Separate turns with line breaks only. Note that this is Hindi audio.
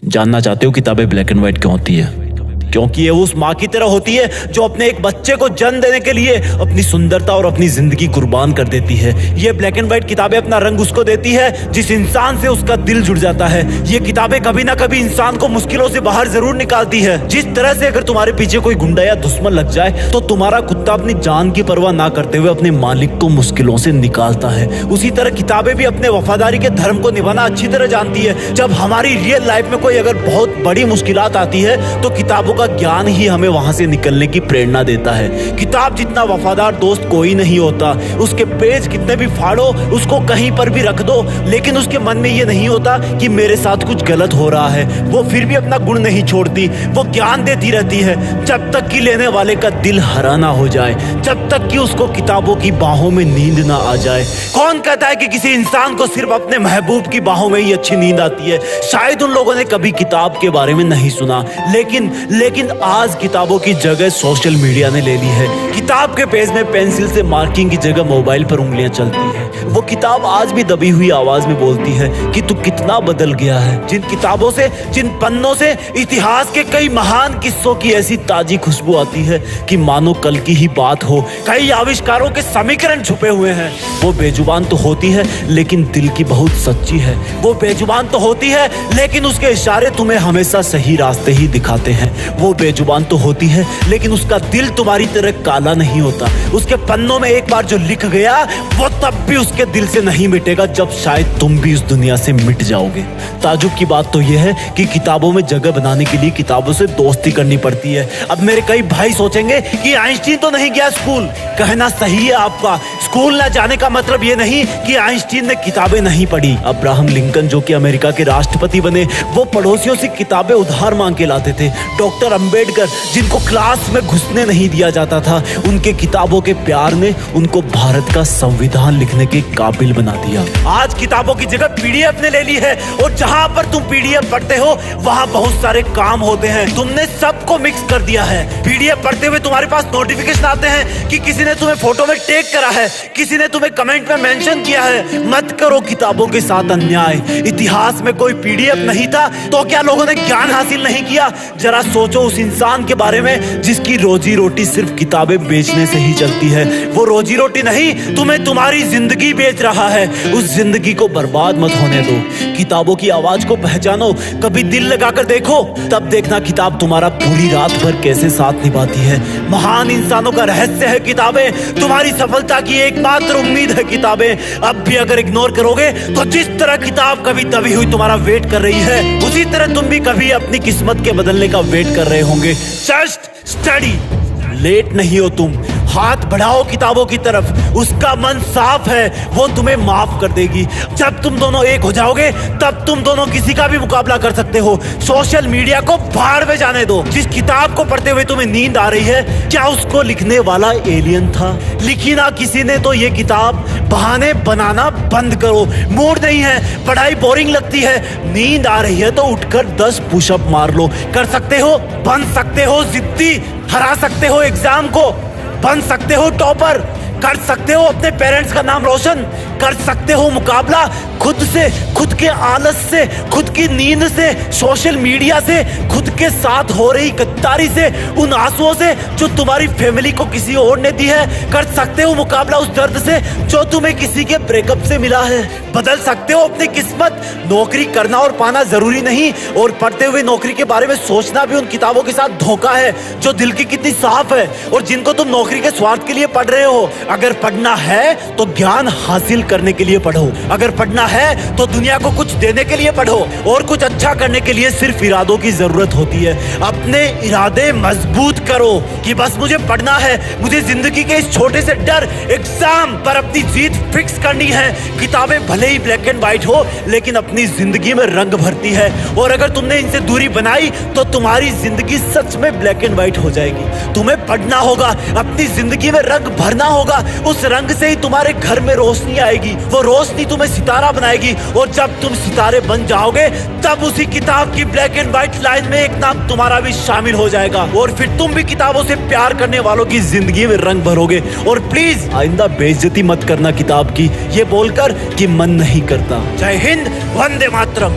जानना चाहते हो किताबें ब्लैक एंड व्हाइट क्यों होती है? क्योंकि ये उस माँ की तरह होती है जो अपने एक बच्चे को जन्म देने के लिए अपनी सुंदरता और अपनी जिंदगी कुर्बान कर देती है। ये ब्लैक एंड व्हाइट किताबें अपना रंग उसको देती है जिस इंसान से उसका दिल जुड़ जाता है। ये किताबें कभी ना कभी इंसान को मुश्किलों से बाहर जरूर निकालती है। जिस तरह से अगर तुम्हारे पीछे कोई गुंडा या दुश्मन लग जाए तो तुम्हारा कुत्ता अपनी जान की परवाह ना करते हुए अपने मालिक को मुश्किलों से निकालता है, उसी तरह किताबें भी अपने वफादारी के धर्म को निभाना अच्छी तरह जानती है। जब हमारी रियल लाइफ में कोई अगर बहुत बड़ी मुश्किलात आती है तो किताबों का ज्ञान ही हमें वहां से निकलने की प्रेरणा देता है। किताब जितना वफादार दोस्त कोई नहीं होता। उसके पेज कितने भी फाड़ो, उसको कहीं पर भी रख दो, लेकिन उसके मन में ये नहीं होता कि मेरे साथ कुछ गलत हो रहा है। वो फिर भी अपना गुण नहीं छोड़ती, वो ज्ञान देती रहती है जब तक कि लेने वाले का दिल हरा ना हो जाए, जब तक कि उसको किताबों की बाहों में नींद ना आ जाए। कौन कहता है कि किसी इंसान को सिर्फ अपने महबूब की बाहों में ही अच्छी नींद आती है? शायद उन लोगों ने कभी किताब के बारे में नहीं सुना, लेकिन आज किताबों की जगह सोशल मीडिया ने ले ली है। किताब के पेज में पेंसिल से मार्किंग की जगह मोबाइल पर उंगलियां चलती हैं। वो किताब आज भी दबी हुई आवाज में बोलती है कि तू कितना बदल गया है। जिन किताबों से, जिन पन्नों से इतिहास के कई महान किस्सों की ऐसी ताजी खुशबू आती है कि मानो कल की ही बात हो। कई आविष्कारों के समीकरण छुपे हुए हैं। वो बेजुबान तो होती है लेकिन दिल की बहुत सच्ची है। वो बेजुबान तो होती है लेकिन उसके इशारे तुम्हें हमेशा सही रास्ते ही दिखाते हैं। वो बेजुबान तो होती है लेकिन उसका दिल तुम्हारी तरह काला नहीं होता। उसके पन्नों में एक बार जो लिख गया वो तब भी उसके दिल से नहीं मिटेगा जब शायद तुम भी उस दुनिया से मिट जाओगे। ताजुब की बात तो यह है कि किताबों में जगह बनाने के लिए किताबों से दोस्ती करनी पड़ती है। अब मेरे कई भाई सोचेंगे कि आइंस्टीन तो नहीं गया स्कूल। कहना सही है आपका। स्कूल न जाने का मतलब ये नहीं कि आइंस्टीन ने किताबें नहीं पढ़ी। अब्राहम लिंकन जो कि अमेरिका के राष्ट्रपति बने, वो पड़ोसियों से किताबें उधार मांग के लाते थे। डॉक्टर अंबेडकर जिनको क्लास में घुसने नहीं दिया जाता था, उनके किताबों के प्यार ने उनको भारत का संविधान लिखने के काबिल बना दिया। आज किताबों की जगह पीडीएफ ने ले ली है और जहां पर तुम पीडीएफ पढ़ते हो वहां बहुत सारे काम होते हैं। तुमने सबको मिक्स कर दिया है। पीडीएफ पढ़ते हुए तुम्हारे पास नोटिफिकेशन आते हैं कि किसी ने तुम्हें फोटो में टैग करा है, किसी ने तुम्हें कमेंट में मेंशन किया है। मत करो किताबों के साथ अन्याय। इतिहास में कोई पीडीएफ नहीं था तो क्या लोगों ने ज्ञान हासिल नहीं किया? जरा सोचो उस इंसान के बारे में जिसकी रोजी रोटी सिर्फ किताबें बेचने से ही चलती है। वो रोजी रोटी नहीं, तुम्हें तुम्हारी जिंदगी बेच रहा है। उस जिंदगी को बर्बाद मत होने दो। किताबों की आवाज को पहचानो, कभी दिल लगाकर देखो, तब देखना किताब तुम्हारा पूरी रात भर कैसे साथ निभाती है। महान इंसानों का रहस्य है किताबें। तुम्हारी सफलता की एकमात्र उम्मीद है किताबें। अब भी अगर इग्नोर करोगे तो जिस तरह किताब कभी दबी हुई तुम्हारा वेट कर रही है, उसी तरह तुम भी कभी अपनी किस्मत के बदलने का वेट कर रहे होंगे। Just study. लेट नहीं हो तुम, हाथ बढ़ाओ किताबों की तरफ। उसका मन साफ है, वो तुम्हें माफ कर देगी। जब तुम दोनों एक हो जाओगे तब तुम दोनों किसी का भी मुकाबला कर सकते हो। सोशल मीडिया को भाड़ में जाने दो। जिस किताब को पढ़ते हुए तुम्हें नींद आ रही है, क्या उसको लिखने वाला एलियन था? लिखी ना किसी ने तो ये किताब। बहाने बनाना बंद करो। मूड नहीं है, पढ़ाई बोरिंग लगती है, नींद आ रही है तो उठकर 10 पुशअप मार लो। कर सकते हो, बन सकते हो जिद्दी, हरा सकते हो एग्जाम को, बन सकते हो टॉपर, कर सकते हो अपने पेरेंट्स का नाम रोशन, कर सकते हो मुकाबला खुद से, खुद के आलस से, खुद की नींद से, सोशल मीडिया से, खुद के साथ हो रही गद्दारी से, उन आंसुओं से जो तुम्हारी फैमिली को किसी और ने दी है। कर सकते हो मुकाबला उस दर्द से जो तुम्हें किसी के ब्रेकअप से मिला है। बदल सकते हो अपनी किस्मत। नौकरी करना और पाना जरूरी नहीं, और पढ़ते हुए नौकरी के बारे में सोचना भी उन किताबों के साथ धोखा है जो दिल की कितनी साफ है और जिनको तुम नौकरी के स्वार्थ के लिए पढ़ रहे हो। अगर पढ़ना है तो ज्ञान हासिल करने के लिए पढ़ो। अगर पढ़ना है तो दुनिया को कुछ देने के लिए पढ़ो, और कुछ अच्छा करने के लिए सिर्फ इरादों की जरूरत होती है। अपने इरादे मजबूत करो कि बस मुझे पढ़ना है, मुझे जिंदगी के इस छोटे से डर एग्जाम पर अपनी जीत फिक्स करनी है। किताबें भले ही ब्लैक एंड व्हाइट हो लेकिन अपनी जिंदगी में रंग भरती है, और अगर तुमने इनसे दूरी बनाई तो तुम्हारी जिंदगी सच में ब्लैक एंड व्हाइट हो जाएगी। तुम्हें पढ़ना होगा, अपनी जिंदगी में रंग भरना होगा। उस रंग से ही तुम्हारे घर में रोशनी आएगी, वो रोशनी तुम्हें सितारा बनाएगी, और जब तुम सितारे बन जाओगे तब उसी किताब की ब्लैक एंड व्हाइट लाइन में एक नाम तुम्हारा भी शामिल हो जाएगा, और फिर तुम भी किताबों से प्यार करने वालों की जिंदगी में रंग भरोगे। और प्लीज आइंदा बेइज्जती मत करना किताब की, ये बोलकर कि मन नहीं करता। जय हिंद, वंदे मातरम।